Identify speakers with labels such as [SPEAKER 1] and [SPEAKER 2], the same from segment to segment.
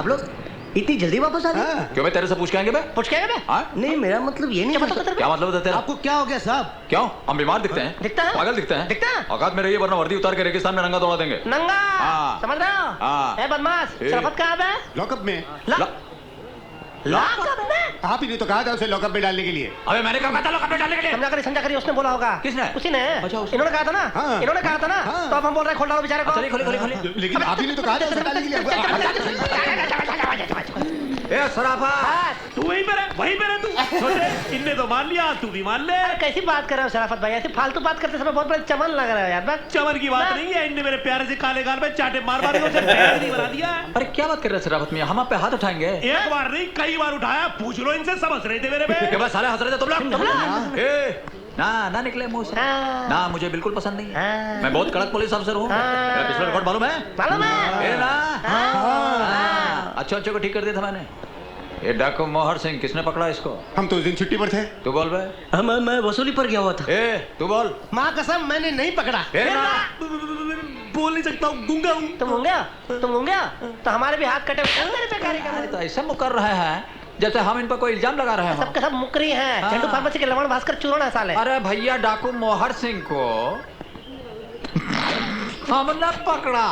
[SPEAKER 1] आप लोग इतनी जल्दी वापस आ गए?
[SPEAKER 2] क्यों मैं तेरे से पूछ के आएंगे बे?
[SPEAKER 1] पूछ के आएंगे बे? नहीं मेरा मतलब ये नहीं है।
[SPEAKER 2] क्या मतलब है तेरा?
[SPEAKER 3] आपको क्या हो गया साहब?
[SPEAKER 2] क्यों हम बीमार दिखते हैं?
[SPEAKER 1] दिखता है?
[SPEAKER 2] पागल दिखते हैं?
[SPEAKER 1] दिखता है?
[SPEAKER 2] औकात में रहिए वरना वर्दी उतार के रेगिस्तान में नंगा दौड़ा देंगे।
[SPEAKER 1] नंगा
[SPEAKER 2] हाँ।
[SPEAKER 1] समझ रहे हो?
[SPEAKER 2] हाँ।
[SPEAKER 1] ए बदमाश शराफत कहाँ है?
[SPEAKER 3] लॉकअप में।
[SPEAKER 1] लॉकअप में?
[SPEAKER 3] आप ही ने तो कहा था उसे लॉकअप में डालने के लिए।
[SPEAKER 2] अबे मैंने कहा था लॉकअप में डालने के लिए।
[SPEAKER 1] समझा करिए उसने बोला होगा।
[SPEAKER 2] किसने?
[SPEAKER 1] उसी ने।
[SPEAKER 2] अच्छा, उसने।
[SPEAKER 1] इन्होंने कहा था ना।
[SPEAKER 3] हाँ।
[SPEAKER 1] इन्होंने कहा था ना।
[SPEAKER 3] हाँ।
[SPEAKER 1] तो अब हम बोल रहे हैं खोल डालो बेचारे को।
[SPEAKER 2] चलिए खोले।
[SPEAKER 3] लेकिन आप ही ने तो कहा था उसे डालने के लिए।
[SPEAKER 2] ए सराफा
[SPEAKER 4] तू वहीं पे रह तू। छोटे इनने तो मान लिया, तू भी मान ले।
[SPEAKER 1] अरे कैसी बात कर रहे हो शराफत भाई? ऐसे फालतू बात करते समय बहुत बड़ा चमन लग रहा है यार।
[SPEAKER 4] चमन की बात नहीं है, इनने मेरे प्यारे से काले गाल में चाटे मार के उसे बैग नहीं बना दिया।
[SPEAKER 2] अरे क्या बात कर रहे हैं सराफत मियां? हम आप पे हाथ उठाएंगे।
[SPEAKER 4] एक बार नहीं कई बार उठाया, पूछ लो इनसे, सब हंस रहे थे मेरे पे।
[SPEAKER 2] के बस साले हंस रहे थे तुम लोग। ए ना निकले मुंह से। ना मुझे बिल्कुल पसंद नहीं है। मैं बहुत कड़क पुलिस अफसर हूँ। मेरा पिछला रिकॉर्ड मालूम है?
[SPEAKER 1] मालूम है?
[SPEAKER 2] ए ना अच्छे को ठीक कर दिया था मैंने। ये डाकू मोहर सिंह किसने पकड़ा इसको?
[SPEAKER 3] हम तो उस दिन छुट्टी पर थे।
[SPEAKER 2] तू बोल बे।
[SPEAKER 1] मैं वसूली पर गया हुआ था।
[SPEAKER 2] ए तू बोल।
[SPEAKER 1] माँ कसम मैंने नहीं पकड़ा।
[SPEAKER 2] ए ना
[SPEAKER 4] बोल नहीं सकता हूँ, गूंगा हूँ।
[SPEAKER 1] तुम होंगे तो हमारे भी हाथ कटे मेरे पे कार्यक्रम।
[SPEAKER 2] तो ऐसे मुकर रहे हैं जैसे हम इन पर कोई इल्जाम लगा ररहे हैं।
[SPEAKER 1] सबके सब मुकरी हैं।
[SPEAKER 2] हाँ।
[SPEAKER 1] चंदू फार्मेसी के लवण भास्कर चूरण है साले।
[SPEAKER 2] अरे भैया डाकू मोहर सिंह को हमने पकड़ा।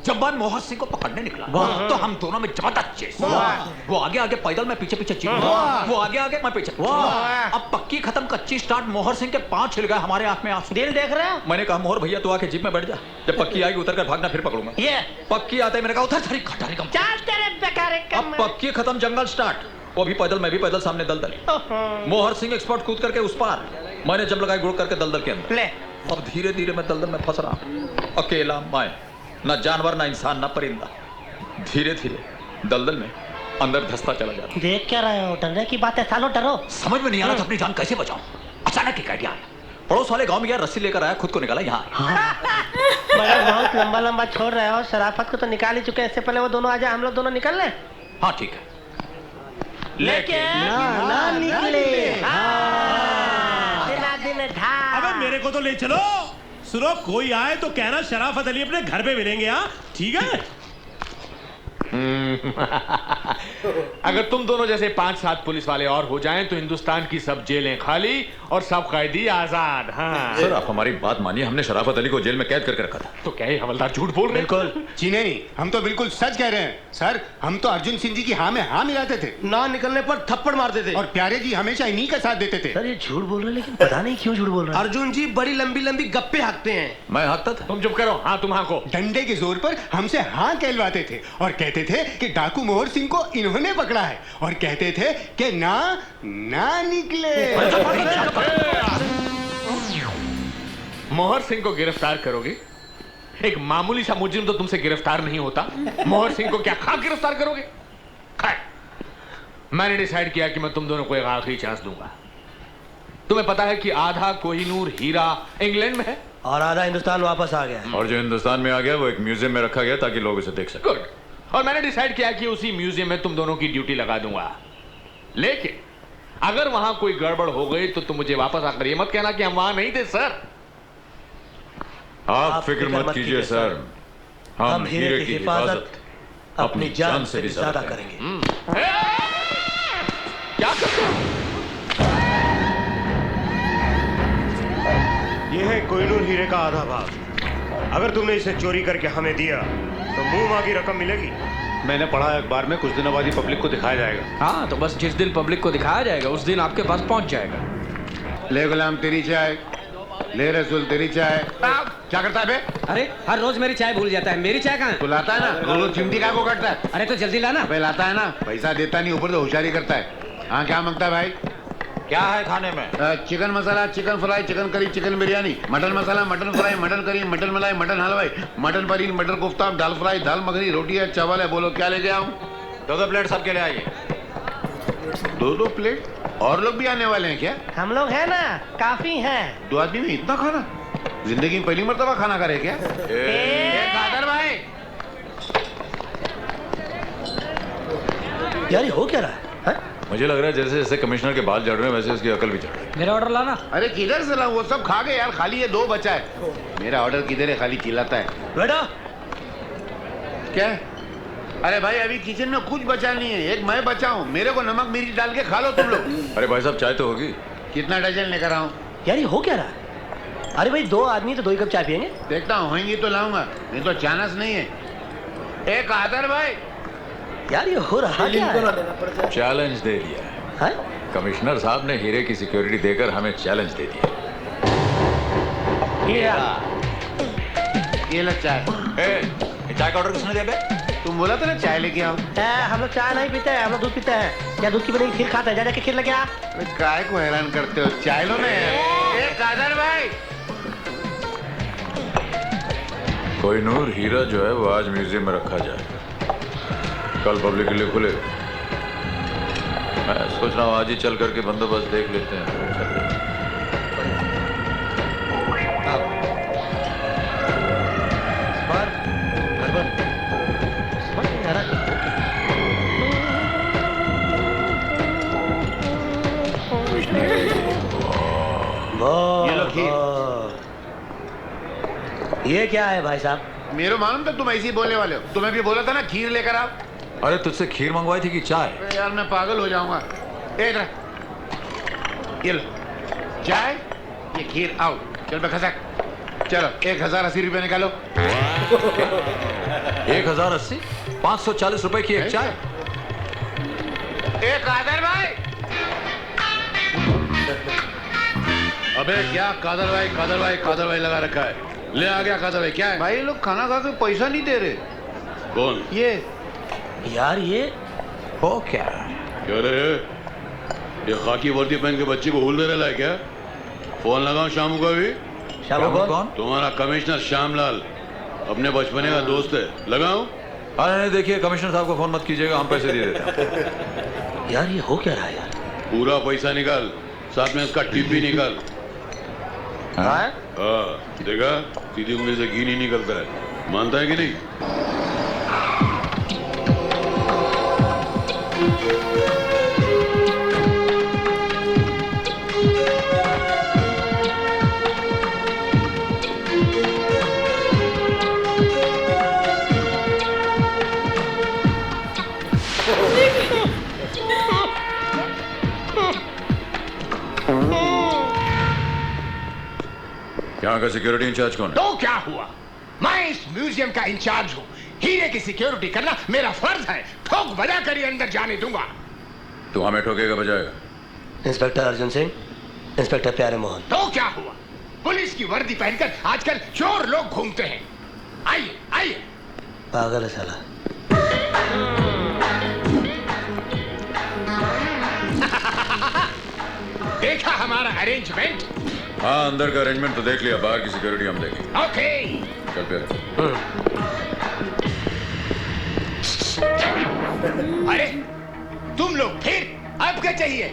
[SPEAKER 2] जब मैं मोहर सिंह को पकड़ने निकला तो हम दोनों में जबरदस्त चेस। वो आगे पैदल मैं पीछे चीख। वो आगे मैं पीछे। अब पक्की खत्म कच्ची स्टार्ट। मोहर सिंह के पांव छिल गए, हमारे आंख में आंसू।
[SPEAKER 1] दिल देख रहे हो?
[SPEAKER 2] मैंने कहा मोहर भैया तू आके जीप में बैठ जा, जब पक्की आएगी उतर कर भागना, फिर पकड़ूंगा।
[SPEAKER 1] ये
[SPEAKER 2] पक्की आते मैंने कहा उधर थारी खटारी कम।
[SPEAKER 1] चल तेरे बेकार
[SPEAKER 2] अब पक्की खत्म जंगल स्टार्ट। वो भी पैदल, मैं भी पैदल, सामने दलदल। मोहर सिंह एक्सपर्ट कूद करके उस पार, मैंने जब लगाई गुड़ करके दलदल के अंदर।
[SPEAKER 1] ले
[SPEAKER 2] अब धीरे धीरे मैं दलदल में फंस रहा हूं, अकेला मैं, न जानवर न इंसान न परिंदा। धीरे धीरे दलदल में अंदर धंसता चला जा रहा।
[SPEAKER 1] देख क्या रहे हो? डरने की बात है सालो, डरो।
[SPEAKER 2] समझ में नहीं आ रहा था अपनी जान कैसे बचाऊं। अचानक एक आइडिया आया। पड़ोस वाले गांव में गया, रस्सी लेकर आया, खुद को निकाला यहाँ।
[SPEAKER 1] मगर बहुत लंबा छोड़ रहे हो। शराफत को तो निकाल ही चुके हैं। इससे पहले वो दोनों आ जाए, हम लोग दोनों निकल लें।
[SPEAKER 2] हाँ ठीक है,
[SPEAKER 1] लेकिन ना निकले। दिन
[SPEAKER 4] अबे मेरे को तो ले चलो। सुनो, कोई आए तो कहना शराफत अली अपने घर पे मिलेंगे। हाँ ठीक है।
[SPEAKER 5] अगर तुम दोनों जैसे 5-7 पुलिस वाले और हो जाएं तो हिंदुस्तान की सब जेलें खाली और सब कैदी आजाद। हाँ
[SPEAKER 2] सर आप हमारी बात मानिए, हमने शराफत अली को जेल में कैद करके रखा था।
[SPEAKER 5] तो क्या ये हवलदार झूठ बोल रहे हैं?
[SPEAKER 3] बिल्कुल जी नहीं, हम तो बिल्कुल सच कह रहे हैं सर। हम तो अर्जुन सिंह जी की हाँ में हाँ मिलाते थे,
[SPEAKER 4] ना निकलने पर थप्पड़ मारते थे।
[SPEAKER 3] और प्यारे जी हमेशा इन्हीं का साथ देते थे।
[SPEAKER 1] सर ये झूठ बोल रहे हैं, लेकिन पता नहीं क्यों झूठ बोल रहे हैं।
[SPEAKER 4] अर्जुन जी बड़ी लंबी गप्पे हाँकते हैं।
[SPEAKER 2] मैं हाँकता था?
[SPEAKER 5] तुम चुप करो। हाँ तुम हाँको।
[SPEAKER 3] डंडे के जोर पर हमसे हाँ कहलवाते थे और कहते थे कि डाकू मोहर सिंह को इन्होंने पकड़ा है, और कहते थे कि ना निकले।
[SPEAKER 5] मोहर सिंह को गिरफ्तार करोगे? एक मामूली सा मुजरिम तो तुमसे गिरफ्तार नहीं होता, मोहर सिंह को क्या खा गिरफ्तार करोगे? खैर, मैंने डिसाइड किया कि मैं तुम दोनों को एक आखिरी चांस दूंगा। तुम्हें पता है कि आधा कोहिनूर हीरा इंग्लैंड में है
[SPEAKER 1] और आधा हिंदुस्तान वापस आ गया।
[SPEAKER 2] और जो हिंदुस्तान में आ गया वो एक म्यूजियम में रखा गया ताकि लोग इसे देख सकें।
[SPEAKER 5] गुड। और मैंने डिसाइड किया कि उसी म्यूजियम में तुम दोनों की ड्यूटी लगा दूंगा। लेकिन अगर वहां कोई गड़बड़ हो गई तो तुम मुझे वापस आकर ये मत कहना कि हम वहां नहीं थे सर।
[SPEAKER 2] आप फिक्र मत कीजिए सर, हम हीरे की हिफाजत अपनी जान से भी ज्यादा करेंगे।
[SPEAKER 5] क्या करते हो?
[SPEAKER 4] ये है कोहिनूर हीरे का आधा भाग। अगर तुमने इसे चोरी करके हमें दिया तो मुंह मांगी रकम मिलेगी।
[SPEAKER 6] मैंने पढ़ा अखबार में कुछ दिनों बाद ही पब्लिक को दिखाया जाएगा।
[SPEAKER 7] हाँ तो बस जिस दिन पब्लिक को दिखाया जाएगा उस दिन आपके पास पहुंच जाएगा।
[SPEAKER 3] ले गुलाम तेरी चाय, ले रसूल तेरी चाय। क्या करता है बे?
[SPEAKER 7] अरे हर रोज मेरी चाय भूल जाता है। मेरी चाय कहाँ है?
[SPEAKER 3] तू लाता है ना, रोज चिमटी का को काटता है।
[SPEAKER 7] अरे तो जल्दी लाना।
[SPEAKER 3] अबे लाता है ना, पैसा देता नहीं, ऊपर तो होशियारी करता है। हाँ क्या मांगता है भाई?
[SPEAKER 2] क्या है खाने में?
[SPEAKER 3] Chicken masala, chicken fry, chicken curry, chicken biryani, mutton masala, mutton fry, mutton curry, mutton malai, mutton हलवाई, मटन पनीर, मटन कोफ्ता, दाल फ्राई, दाल मखनी, रोटी है, चावल है। बोलो क्या लेके आऊं?
[SPEAKER 2] 2 प्लेट सबके लिए आइए।
[SPEAKER 3] 2 प्लेट? और लोग भी आने वाले हैं क्या?
[SPEAKER 1] हम लोग हैं ना, काफी हैं।
[SPEAKER 3] 2 आदमी में इतना खाना? जिंदगी में पहली मर्तबा खाना खा रहे क्या?
[SPEAKER 5] कादर भाई,
[SPEAKER 1] यार ये हो क्या रहा है?
[SPEAKER 2] मुझे लग रहा है जैसे जैसे कमिश्नर के बाल झड़ रहे हैं वैसे उसकी अकल भी झड़ रही है।
[SPEAKER 7] मेरा ऑर्डर लाना।
[SPEAKER 3] अरे किधर से लाऊं? वो सब खा गए यार, खाली ये 2 बचा है। मेरा ऑर्डर किधर है? खाली चिल्लाता है।
[SPEAKER 1] बेटा
[SPEAKER 3] क्या है? अरे भाई अभी किचन में कुछ बचा नहीं है, एक मैं बचाऊं, मेरे को नमक मिर्च डाल के खा लो तुम लोग।
[SPEAKER 6] अरे भाई साहब चाय तो होगी।
[SPEAKER 3] कितना डजन लेकर आऊं?
[SPEAKER 1] यार ये हो क्या रहा है? अरे भाई 2 आदमी तो 2 ही कप चाय पियेंगे।
[SPEAKER 3] देखता हूँ होंगी तो लाऊंगा, नहीं तो चानस नहीं है। एक आदर भाई,
[SPEAKER 1] यार ये हो रहा क्या है?
[SPEAKER 8] चैलेंज दे दिया है।
[SPEAKER 1] हैं?
[SPEAKER 8] कमिश्नर साहब ने हीरे की सिक्योरिटी देकर हमें चैलेंज दे दिया।
[SPEAKER 3] ये लो चाय।
[SPEAKER 2] चाय का ऑर्डर किसने दिया बे?
[SPEAKER 3] तुम बोला था ना चाय लेके आओ।
[SPEAKER 1] हम लोग चाय नहीं पीते हैं, हम लोग दूध पीते हैं। क्या दूध की बनी खीर खाते हैं? जा जाके खीर लेके आ।
[SPEAKER 3] अरे काय को हैरान करते हो, चाय लो ना यार। एक आदर भाई,
[SPEAKER 8] कोई नूर हीरा जो है वो आज म्यूजियम में रखा जाएगा, कल पब्लिक के लिए खुलेगा। मैं सोच रहा हूँ आज ही चल करके बंदोबस्त देख लेते हैं।
[SPEAKER 3] ये लो खीर।
[SPEAKER 1] ये क्या है भाई साहब?
[SPEAKER 3] मेरे मालूम था तुम ऐसे ही बोलने वाले हो, तुम्हें भी बोला था ना खीर लेकर आओ।
[SPEAKER 8] अरे तुझसे खीर मंगवाई थी कि चाय?
[SPEAKER 3] अरे यार मैं पागल हो जाऊंगा। इधर ये लो चाय, ये खीर, आओ चल बे खसक। चलो 1080 रुपये निकालो।
[SPEAKER 8] 1080? 540 रुपए की एक चाय?
[SPEAKER 3] एक आदर भाई। अबे क्या कादर भाई लगा रखा है। ले आ गया कादर भाई। क्या है भाई, लोग खाना खा के पैसा नहीं दे रहे। कौन? ये
[SPEAKER 1] यार ये
[SPEAKER 8] हो क्या?
[SPEAKER 3] क्या रहे, ये खाकी वर्दी पहन के बच्चे को हुल दे रहा है क्या? फोन लगाओ शामू का भी।
[SPEAKER 1] शामू कौन?
[SPEAKER 3] तुम्हारा कमिश्नर श्यामलाल, अपने बचपने का दोस्त है। लगाओ।
[SPEAKER 8] अरे नहीं, देखिए कमिश्नर साहब को फोन मत कीजिएगा, हम पैसे दे देते हैं।
[SPEAKER 1] यार ये हो क्या रहा है यार?
[SPEAKER 3] पूरा पैसा निकाल, साथ में उसका टिप भी निकाल।
[SPEAKER 1] हाँ?
[SPEAKER 3] हाँ देखा, सीधी उंगली से घी नहीं निकलता है। मानता है कि नहीं?
[SPEAKER 8] यहाँ का सिक्योरिटी इंचार्ज कौन है?
[SPEAKER 9] तो क्या हुआ, मैं इस म्यूजियम का इंचार्ज हूँ। हीरे की सिक्योरिटी करना मेरा फर्ज है। ठोक बजा कर ही अंदर जाने दूंगा।
[SPEAKER 8] तू हमें ठोकेगा बजाएगा?
[SPEAKER 1] इंस्पेक्टर अर्जुन सिंह, इंस्पेक्टर प्यारे मोहन।
[SPEAKER 9] तो क्या हुआ, पुलिस की वर्दी पहनकर आजकल चोर लोग घूमते हैं। आइए आइए।
[SPEAKER 1] पागल है साला।
[SPEAKER 9] देखा हमारा अरेंजमेंट?
[SPEAKER 8] हाँ अंदर का अरेंजमेंट तो देख लिया, बाहर की सिक्योरिटी हम देखेंगे।
[SPEAKER 9] ओके।
[SPEAKER 8] चल फिर।
[SPEAKER 9] अरे तुम लोग फिर अब क्या चाहिए?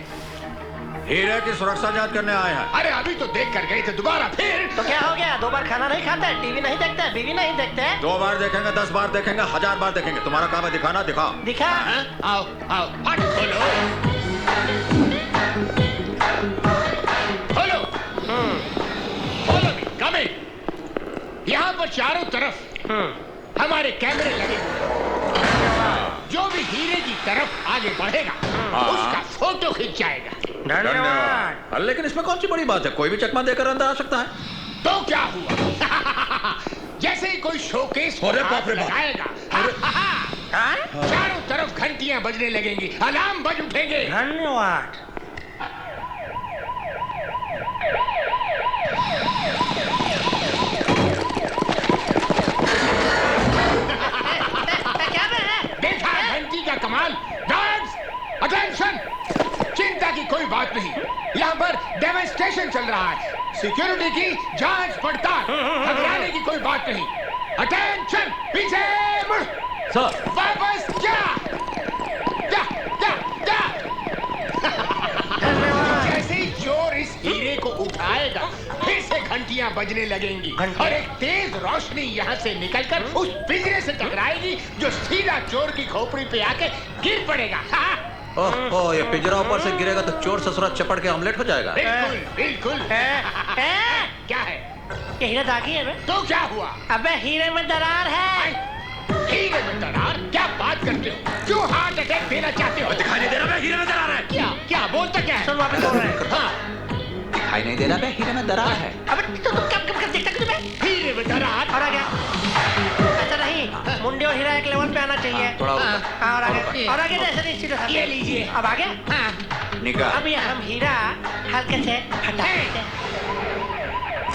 [SPEAKER 8] हीरे की सुरक्षा जांच करने आए हैं।
[SPEAKER 9] अरे अभी तो देख कर गए थे, दोबारा फिर?
[SPEAKER 1] तो क्या हो गया? 2 बार खाना नहीं खाते, टीवी नहीं देखते, बीवी नहीं देखते?
[SPEAKER 8] 2 बार देखेंगे, 10 बार देखेंगे, 1000 बार देखेंगे। तुम्हारा काम है दिखाना, दिखाओ।
[SPEAKER 1] दिखा।
[SPEAKER 9] हाँ? आओ आओ, हट खोलो खोलो। खोलो भी, कम इन। यहाँ पर चारों तरफ हमारे कैमरे लगे हुए हैं। जो भी हीरे की तरफ आगे बढ़ेगा उसका फोटो खींच जाएगा।
[SPEAKER 8] धन्यवाद। लेकिन इसमें कौन सी बड़ी बात है, कोई भी चकमा देकर अंदर आ सकता है।
[SPEAKER 9] तो क्या हुआ? जैसे ही कोई शोकेस को हाथ लगाएगा, चारों तरफ घंटियां बजने लगेंगी, अलार्म बज उठेंगे।
[SPEAKER 1] धन्यवाद।
[SPEAKER 9] देखा घंटी का कमाल? गार्ड्स अटेंशन, चिंता की कोई बात नहीं, यहाँ पर डेमोन्स्ट्रेशन चल रहा है। सिक्योरिटी की जांच पड़ताल, घबराने की कोई बात नहीं। अटेंशन, पीछे मुड़।
[SPEAKER 8] सर
[SPEAKER 9] वापस जा जा जा जा। जैसे ही चोर इस हीरे को उठाएगा फिर से घंटियां बजने लगेंगी और एक तेज रोशनी यहाँ से निकलकर उस पिंजरे से टकराएगी जो सीधा चोर की खोपड़ी पे आके गिर पड़ेगा।
[SPEAKER 8] ओह, ये पिंजरा ऊपर से गिरेगा तो चोर ससुरा चपट के ऑमलेट हो जाएगा।
[SPEAKER 9] बिल्कुल बिल्कुल। क्या है?
[SPEAKER 1] ये हीरा दागी है बे?
[SPEAKER 9] तो क्या हुआ?
[SPEAKER 1] अबे हीरे में दरार है।
[SPEAKER 9] हीरे हीरे में दरार? क्या बात करते हो? क्यों हार्ट अटैक देना चाहते हो?
[SPEAKER 2] दिखाई नहीं दे रहा मैं हीरे में दरार है।
[SPEAKER 9] क्या क्या बोलता क्या है?
[SPEAKER 1] सुन वापस बोल रहे हैं।
[SPEAKER 9] हाँ,
[SPEAKER 2] दिखाई नहीं दे रहा मैं हीरे में दरार है।
[SPEAKER 1] अबे तो तुम कब कब देखता क्यों मैं?
[SPEAKER 9] हीरे में दरार।
[SPEAKER 1] और आ गया। ऐसा नहीं, मुंडे और हीरा एक लेवल पे आना चाहिए।
[SPEAKER 2] थोड़ा ऊपर।
[SPEAKER 1] हाँ, और आगे और आगे जैसे नहीं सीधा
[SPEAKER 9] ये लीजिए।
[SPEAKER 1] अब आ गया।
[SPEAKER 9] हाँ,
[SPEAKER 2] निकाल।
[SPEAKER 1] अब ये हम हीरा हल्के से हटा देते हैं।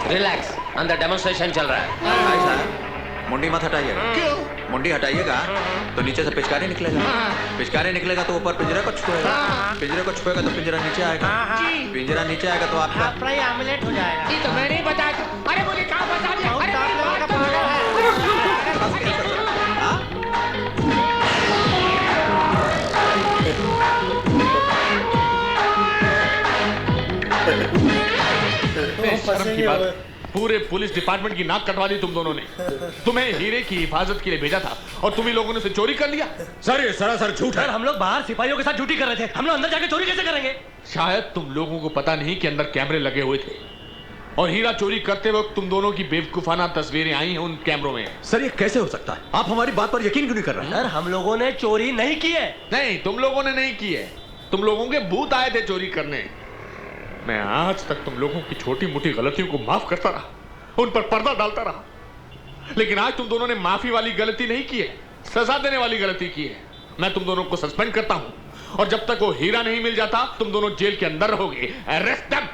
[SPEAKER 10] रिलैक्स, अंदर डेमोन्स्ट्रेशन चल रहा है।
[SPEAKER 2] भाई साहब मुंडी मत हटाइएगा।
[SPEAKER 9] क्यों?
[SPEAKER 2] मुंडी हटाइएगा तो नीचे से पिचकारी निकलेगा। पिचकारी निकलेगा तो ऊपर पिंजरे को छुएगा। पिंजरे को छुएगा तो पिंजरा नीचे आएगा। पिंजरा नीचे आएगा तो आपका
[SPEAKER 1] आपका ये आमलेट हो जाएगा।
[SPEAKER 9] ये तो मैं नहीं बता। अरे मुझे कहाँ बता दिया?
[SPEAKER 1] बहुत
[SPEAKER 9] अरे
[SPEAKER 1] दांत
[SPEAKER 9] मेरी
[SPEAKER 1] लगाने
[SPEAKER 9] बात
[SPEAKER 1] का पागल
[SPEAKER 5] शर्म की बात, पूरे पुलिस डिपार्टमेंट की नाक कटवा दी तुम दोनों ने। तुम्हें हीरे की हिफाजत के लिए भेजा था और तुम ही लोगों ने उसे चोरी कर लिया।
[SPEAKER 6] सर ये सरासर झूठ है।
[SPEAKER 10] हम लोग बाहर सिपाहियों के साथ ड्यूटी कर रहे थे, हम लोग अंदर जाके चोरी कैसे करेंगे?
[SPEAKER 5] शायद तुम लोगों को पता नहीं कि अंदर कैमरे लगे हुए थे और हीरा चोरी करते वक्त तुम दोनों की बेवकूफाना तस्वीरें आई हैं उन कैमरों में।
[SPEAKER 2] सर ये कैसे हो सकता है? आप हमारी बात पर यकीन क्यों नहीं कर रहे?
[SPEAKER 10] सर हम लोगों ने चोरी नहीं की है।
[SPEAKER 5] नहीं, तुम लोगों ने नहीं की है, तुम लोगों के भूत आए थे चोरी करने। मैं आज तक तुम लोगों की छोटी मोटी गलतियों को माफ करता रहा, उन पर पर्दा डालता रहा, लेकिन आज तुम दोनों ने माफी वाली गलती नहीं की है, सजा देने वाली गलती की है। मैं तुम दोनों को सस्पेंड करता हूं और जब तक वो हीरा नहीं मिल जाता तुम दोनों जेल के अंदर रहोगे। Arrest them.